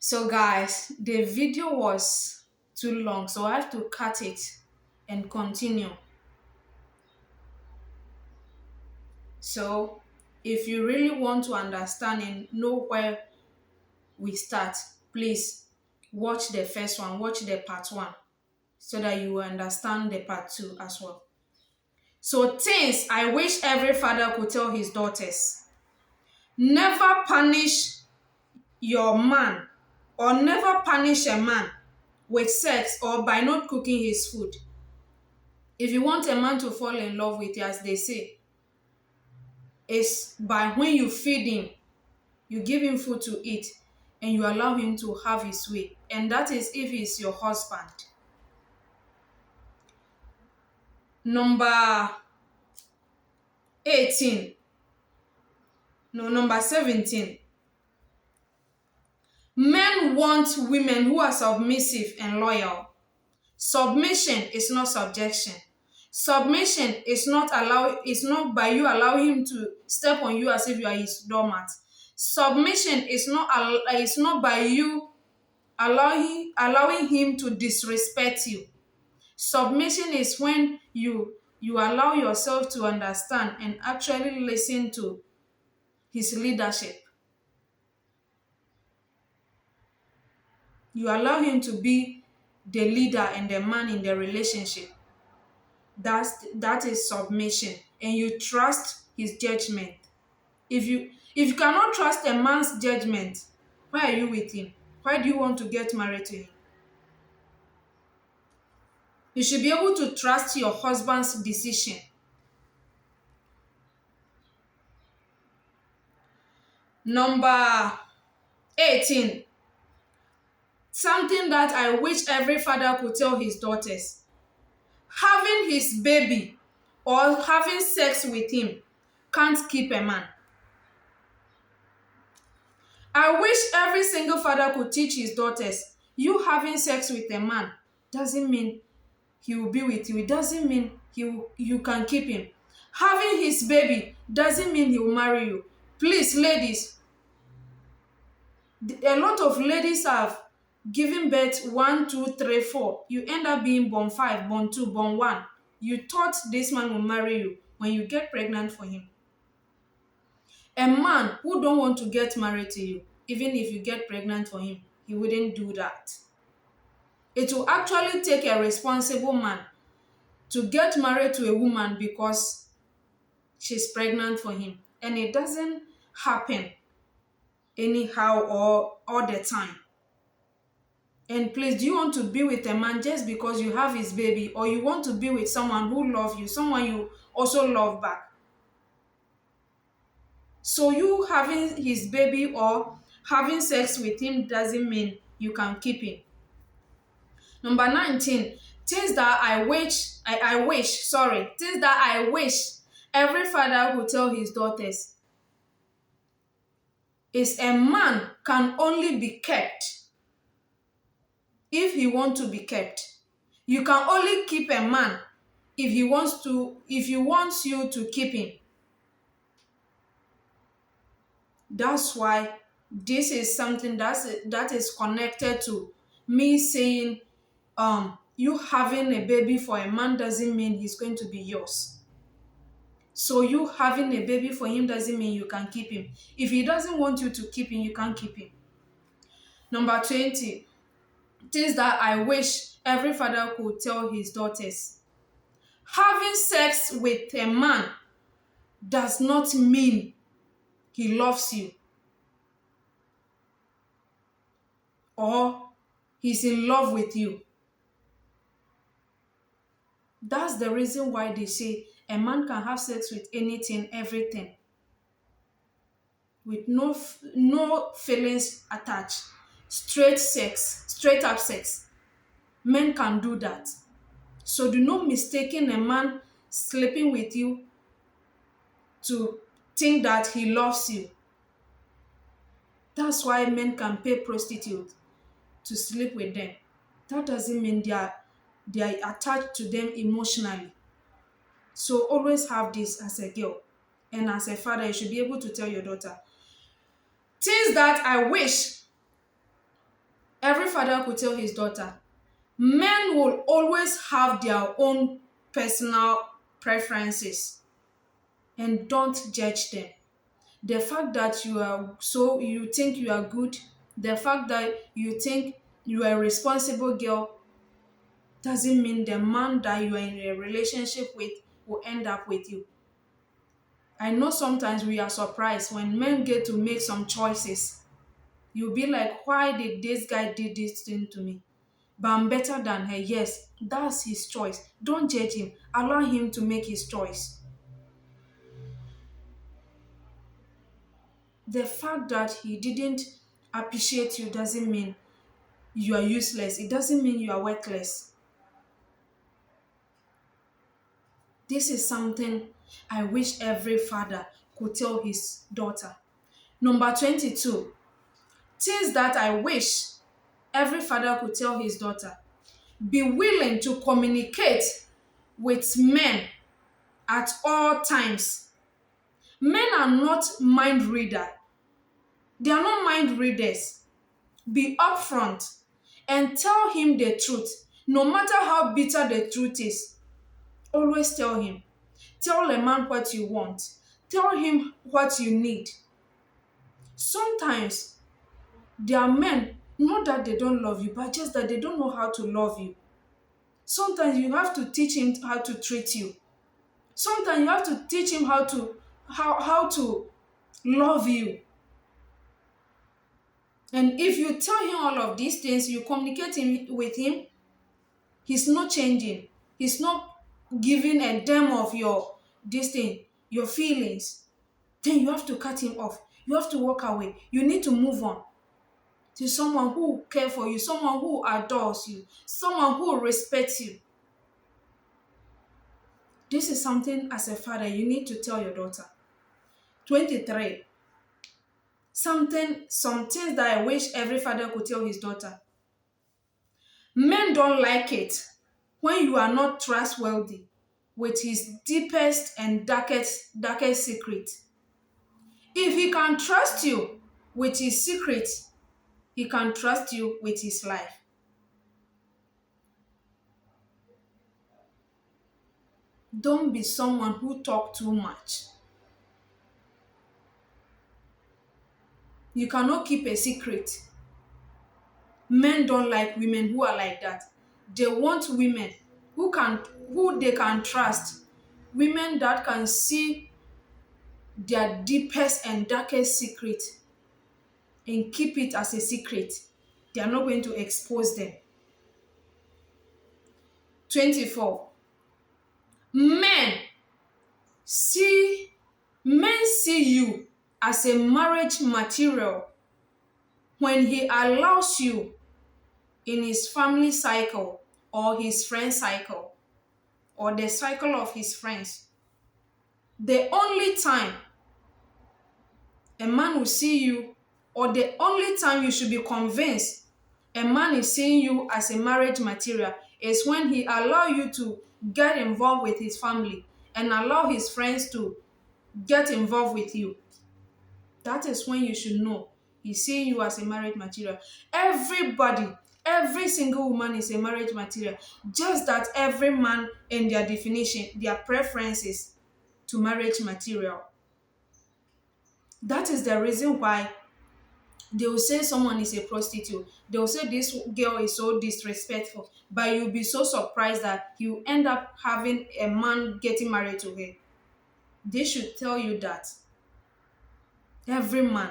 So guys, the video was too long, so I have to cut it and continue. So if you really want to understand and know where we start, please watch the first one, watch the part one, so that you will understand the part two as well. So things I wish every father could tell his daughters. Never punish your man, or never punish a man with sex or by not cooking his food. If you want a man to fall in love with you, as they say, it's by when you feed him, you give him food to eat, and you allow him to have his way. And that is if he's your husband. Number 18. No, number 17. Men want women who are submissive and loyal. Submission is not subjection. Submission is not by you allowing him to step on you as if you are his doormat. Submission is not by you allowing him to disrespect you. Submission is when you allow yourself to understand and actually listen to his leadership. You allow him to be the leader and the man in the relationship. That is submission, and you trust his judgment. If you cannot trust a man's judgment, why are you with him? Why do you want to get married to him? You should be able to trust your husband's decision. Number 18. Something that I wish every father could tell his daughters. Having his baby or having sex with him can't keep a man. I wish every single father could teach his daughters, you having sex with a man doesn't mean he will be with you. It doesn't mean you can keep him. Having his baby doesn't mean he will marry you. Please, ladies, a lot of ladies have given birth 1, 2, 3, 4. You end up being born 5, born 2, born 1. You thought this man will marry you when you get pregnant for him. A man who don't want to get married to you, even if you get pregnant for him, he wouldn't do that. It will actually take a responsible man to get married to a woman because she's pregnant for him. And it doesn't happen anyhow or all the time. And please, do you want to be with a man just because you have his baby, or you want to be with someone who loves you, someone you also love back? So you having his baby or having sex with him doesn't mean you can keep him. Number 19, things that I wish every father would tell his daughters is a man can only be kept if he wants to be kept. You can only keep a man if he wants you to keep him. That's why this is something that is connected to me saying you having a baby for a man doesn't mean he's going to be yours. So you having a baby for him doesn't mean you can keep him. If he doesn't want you to keep him, you can't keep him. Number 20, things that I wish every father could tell his daughters. Having sex with a man does not mean he loves you or he's in love with you. That's the reason why they say a man can have sex with anything, everything, with no feelings attached. Straight up sex. Men can do that. So do not mistaken a man sleeping with you to think that he loves you. That's why men can pay prostitutes to sleep with them. That doesn't mean they are attached to them emotionally. So always have this as a girl. And as a father, you should be able to tell your daughter. Things that I wish Every father could tell his daughter, men will always have their own personal preferences, and don't judge them. The fact that you think you are good, the fact that you think you are a responsible girl, doesn't mean the man that you are in a relationship with will end up with you. I know sometimes we are surprised when men get to make some choices. You'll be like, why did this guy did this thing to me? But I'm better than her. Yes, that's his choice. Don't judge him. Allow him to make his choice. The fact that he didn't appreciate you doesn't mean you are useless. It doesn't mean you are worthless. This is something I wish every father could tell his daughter. Number 22, things that I wish every father could tell his daughter. Be willing to communicate with men at all times. Men are not mind readers. They are not mind readers. Be upfront and tell him the truth. No matter how bitter the truth is, always tell him. Tell a man what you want. Tell him what you need. Sometimes there are men, not that they don't love you, but just that they don't know how to love you. Sometimes you have to teach him how to treat you. Sometimes you have to teach him how to love you. And if you tell him all of these things, you communicate with him, he's not changing. He's not giving a damn of your feelings. Then you have to cut him off. You have to walk away. You need to move on to someone who cares for you, someone who adores you, someone who respects you. This is something as a father you need to tell your daughter. 23. Some things that I wish every father could tell his daughter. Men don't like it when you are not trustworthy with his deepest and darkest secret. If he can trust you with his secret, he can trust you with his life. Don't be someone who talk too much. You cannot keep a secret. Men don't like women who are like that. They want women who they can trust. Women that can see their deepest and darkest secret and keep it as a secret. They are not going to expose them. 24. Men see you as a marriage material when he allows you in his family cycle or his friend cycle or the cycle of his friends. The only time a man will see you, or the only time you should be convinced a man is seeing you as a marriage material, is when he allow you to get involved with his family and allow his friends to get involved with you. That is when you should know he's seeing you as a marriage material. Everybody, every single woman is a marriage material. Just that every man and their definition, their preferences to marriage material. That is the reason why they will say someone is a prostitute. They will say this girl is so disrespectful. But you'll be so surprised that you end up having a man getting married to her. They should tell you that every man,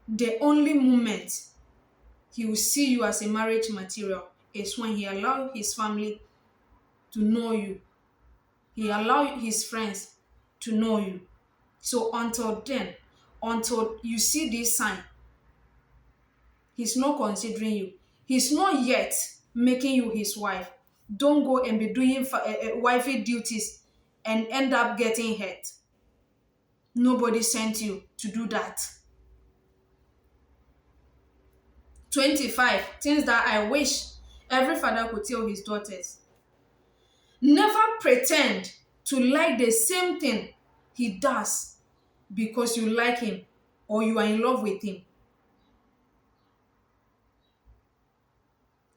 the only moment he will see you as a marriage material is when he allows his family to know you. He allows his friends to know you. So until then, until you see this sign, he's not considering you. He's not yet making you his wife. Don't go and be doing wifey duties and end up getting hurt. Nobody sent you to do that. 25 things that I wish every father could tell his daughters. Never pretend to like the same thing he does because you like him or you are in love with him.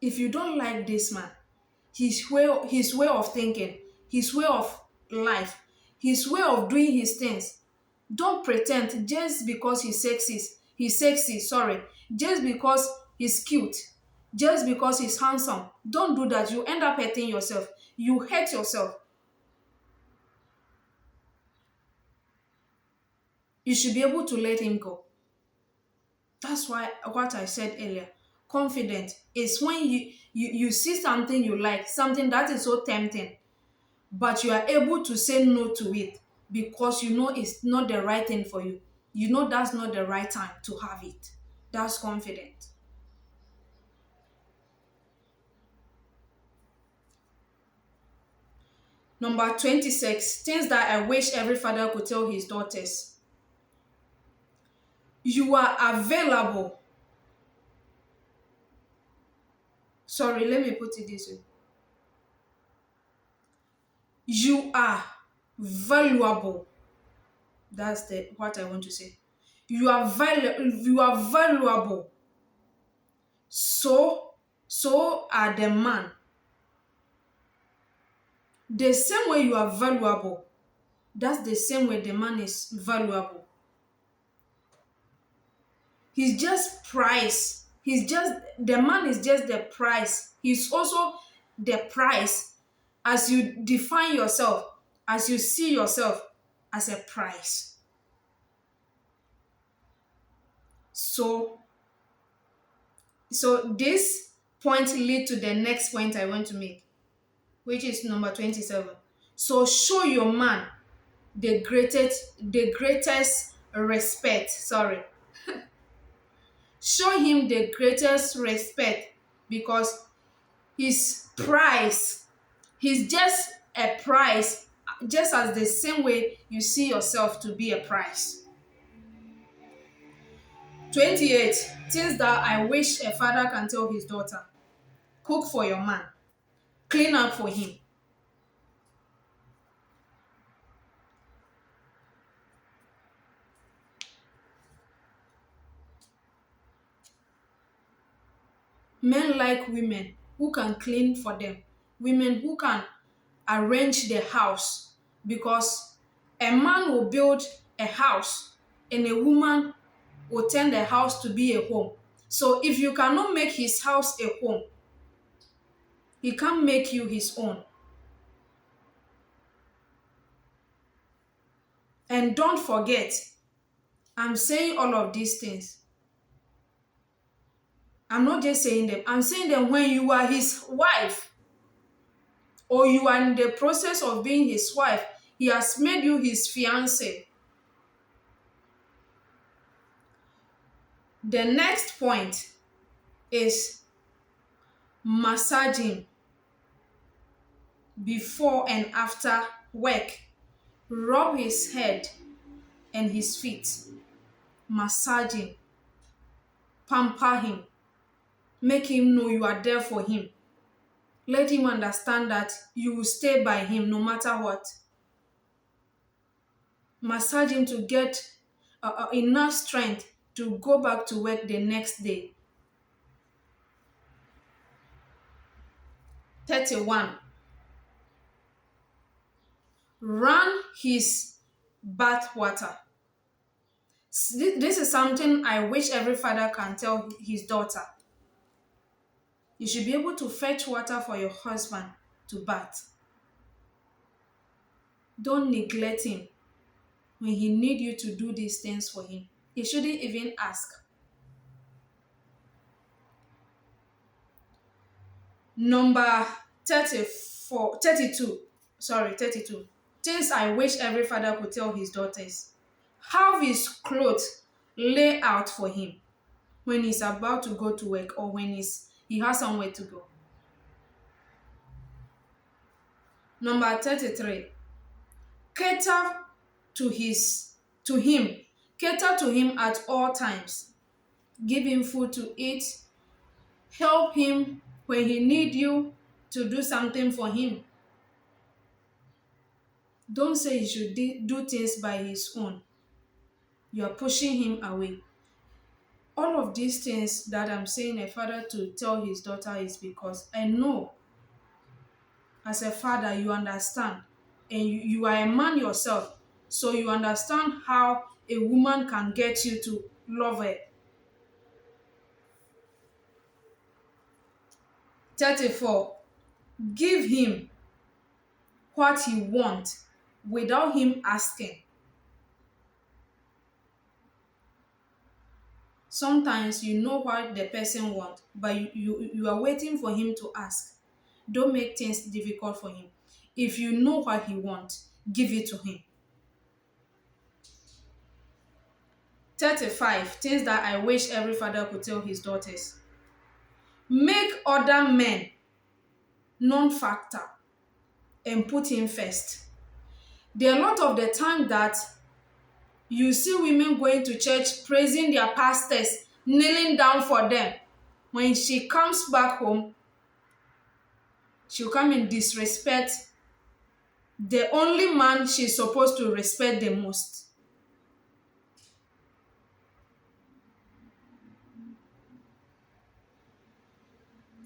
If you don't like this man, his way of thinking, his way of life, his way of doing his things, don't pretend just because he's sexy, sorry, just because he's cute, just because he's handsome. Don't do that. You end up hurting yourself. You hurt yourself. You should be able to let him go. That's why what I said earlier. Confident is when you see something you like, something that is so tempting, but you are able to say no to it because you know it's not the right thing for you. You know that's not the right time to have it. That's confident. Number 26, things that I wish every father could tell his daughters. You are available. Sorry, let me put it this way. You are valuable. That's the what I want to say. You are valuable. So are the man. The same way you are valuable, that's the same way the man is valuable. He's just price. The man is just the price. He's also the price as you define yourself, as you see yourself as a price. So this point lead to the next point I want to make, which is number 27. So show your man the greatest respect. Sorry. Show him the greatest respect because his price, he's just a price, just as the same way you see yourself to be a price. 28 things that I wish a father can tell his daughter. Cook for your man. Clean up for him. Men like women who can clean for them, women who can arrange the house, because a man will build a house and a woman will turn the house to be a home. So if you cannot make his house a home, he can't make you his own. And don't forget, I'm saying all of these things. I'm not just saying them. I'm saying them when you are his wife or you are in the process of being his wife. He has made you his fiancé. The next point is massaging before and after work. Rub his head and his feet. Massaging. Pamper him. Make him know you are there for him. Let him understand that you will stay by him no matter what. Massage him to get enough strength to go back to work the next day. 31. Run his bath water. This is something I wish every father can tell his daughter. You should be able to fetch water for your husband to bath. Don't neglect him when he needs you to do these things for him. He shouldn't even ask. Number 32. Things I wish every father could tell his daughters. Have his clothes lay out for him when he's about to go to work or when he has somewhere to go. Number 33. Cater to him. Cater to him at all times. Give him food to eat. Help him when he needs you to do something for him. Don't say he should do things by his own. You are pushing him away. All of these things that I'm saying a father to tell his daughter is because I know as a father you understand, and you are a man yourself, so you understand how a woman can get you to love her. 34. Give him what he wants without him asking. Sometimes you know what the person wants, but you are waiting for him to ask. Don't make things difficult for him. If you know what he wants, give it to him. 35. Things that I wish every father could tell his daughters. Make other men non-factor and put him first. There are a lot of the time that you see women going to church praising their pastors, kneeling down for them. When she comes back home, she'll come and disrespect the only man she's supposed to respect the most.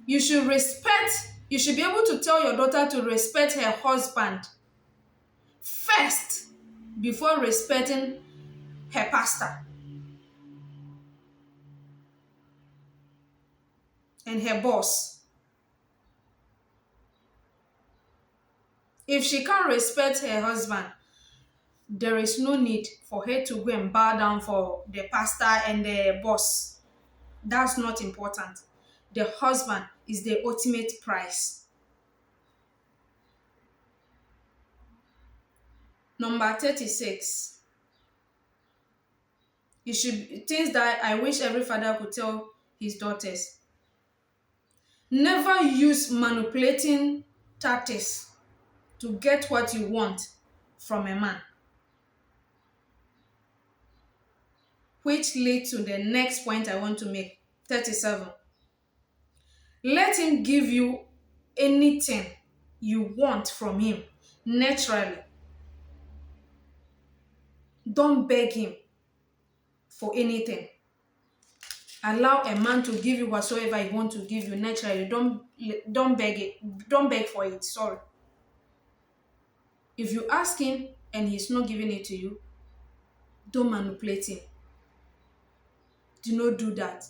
You should be able to tell your daughter to respect her husband first before respecting her pastor and her boss. If she can't respect her husband, there is no need for her to go and bow down for the pastor and the boss. That's not important. The husband is the ultimate prize. Number 36. Things that I wish every father could tell his daughters. Never use manipulating tactics to get what you want from a man. Which leads to the next point I want to make. 37. Let him give you anything you want from him naturally. Don't beg him for anything. Allow a man to give you whatsoever he wants to give you naturally. Don't beg it. Don't beg for it. Sorry. If you ask him and he's not giving it to you, don't manipulate him. Do not do that.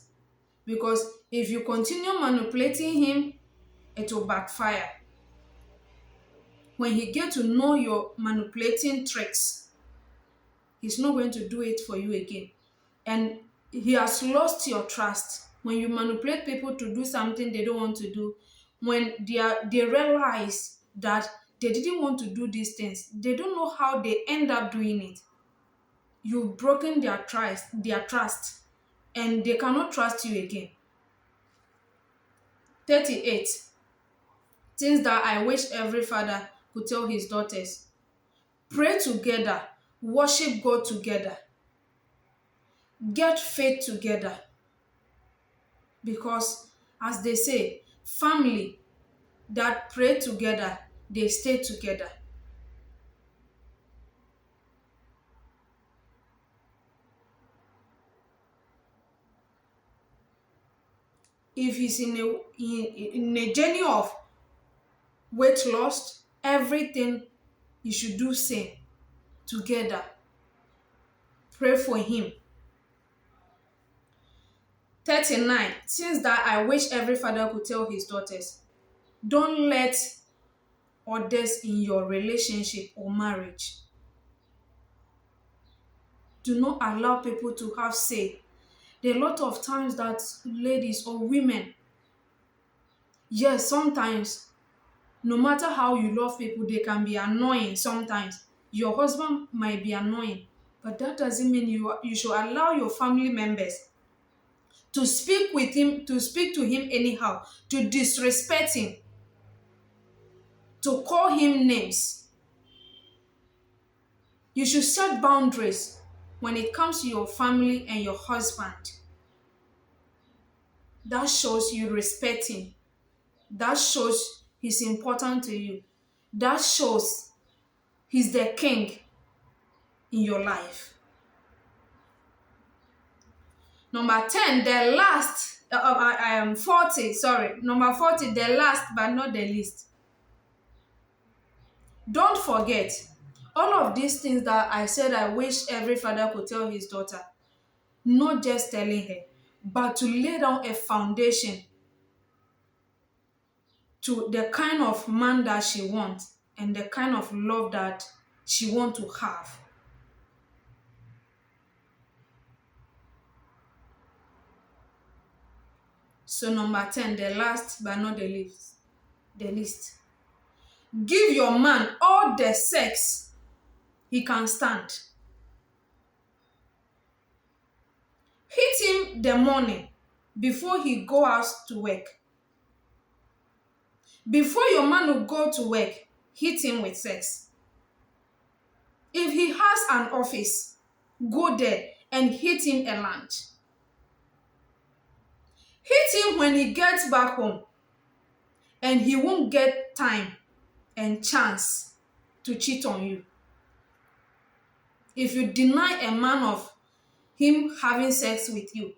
Because if you continue manipulating him, it will backfire. When he gets to know your manipulating tricks, he's not going to do it for you again. And he has lost your trust. When you manipulate people to do something they don't want to do, when they realize that they didn't want to do these things, they don't know how they end up doing it. You've broken their trust, and they cannot trust you again. 38. Things that I wish every father could tell his daughters. Pray together, worship God together, get faith together. Because, as they say, family that pray together, they stay together. If he's in a journey of weight loss, everything you should do same together. Pray for him. 39. Things that I wish every father could tell his daughters. Don't let others in your relationship or marriage. Do not allow people to have say. There are a lot of times that ladies or women, yes, sometimes, no matter how you love people, they can be annoying sometimes. Your husband might be annoying, but that doesn't mean you should allow your family members to speak to him anyhow, to disrespect him, to call him names. You should set boundaries when it comes to your family and your husband. That shows you respect him. That shows he's important to you. That shows he's the king in your life. Number 10, the last, 40, sorry. Number 40, the last but not the least. Don't forget, all of these things that I said I wish every father could tell his daughter, not just telling her, but to lay down a foundation to the kind of man that she wants and the kind of love that she wants to have. So number 10, the last but not the least. Give your man all the sex he can stand. Hit him the morning before he go out to work. Before your man will go to work, hit him with sex. If he has an office, go there and hit him a lunch. Hit him when he gets back home, and he won't get time and chance to cheat on you. If you deny a man of him having sex with you,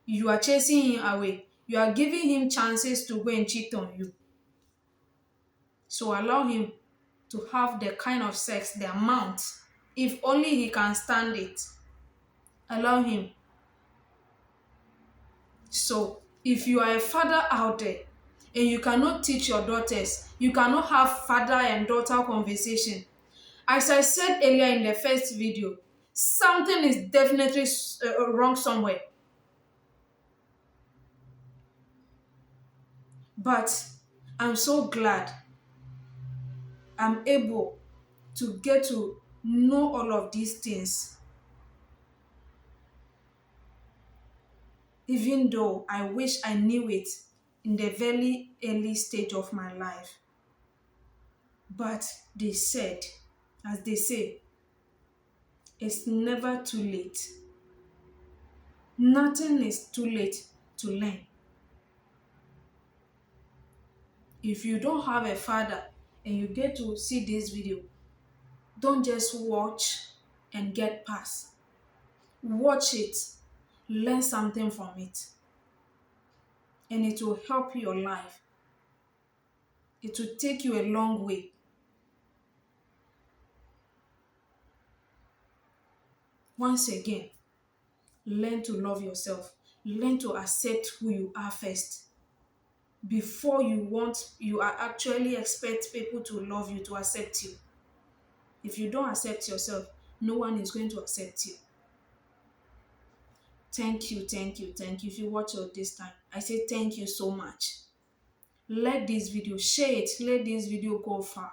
you are chasing him away. You are giving him chances to go and cheat on you. So allow him to have the kind of sex, the amount, if only he can stand it. Allow him. So if you are a father out there and you cannot teach your daughters, you cannot have father and daughter conversation. As I said earlier in the first video, something is definitely wrong somewhere. But I'm so glad I'm able to get to know all of these things. Even though I wish I knew it in the very early stage of my life. But they said, as they say, it's never too late. Nothing is too late to learn. If you don't have a father and you get to see this video, don't just watch and get past. Watch it, learn something from it, and it will help your life. It will take you a long way. Once again, learn to love yourself. Learn to accept who you are first. Before you are actually expect people to love you, to accept you. If you don't accept yourself, no one is going to accept you. Thank you. If you watch it this time, I say thank you so much. Like this video, share it, let this video go far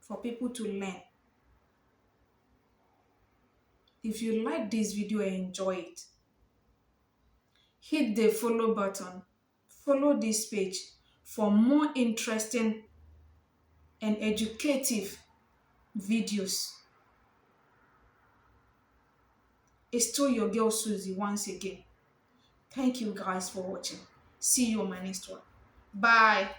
for people to learn. If you like this video and enjoy it, hit the follow button. Follow this page for more interesting and educative videos. It's still your girl Susie once again. Thank you guys for watching. See you on my next one. Bye.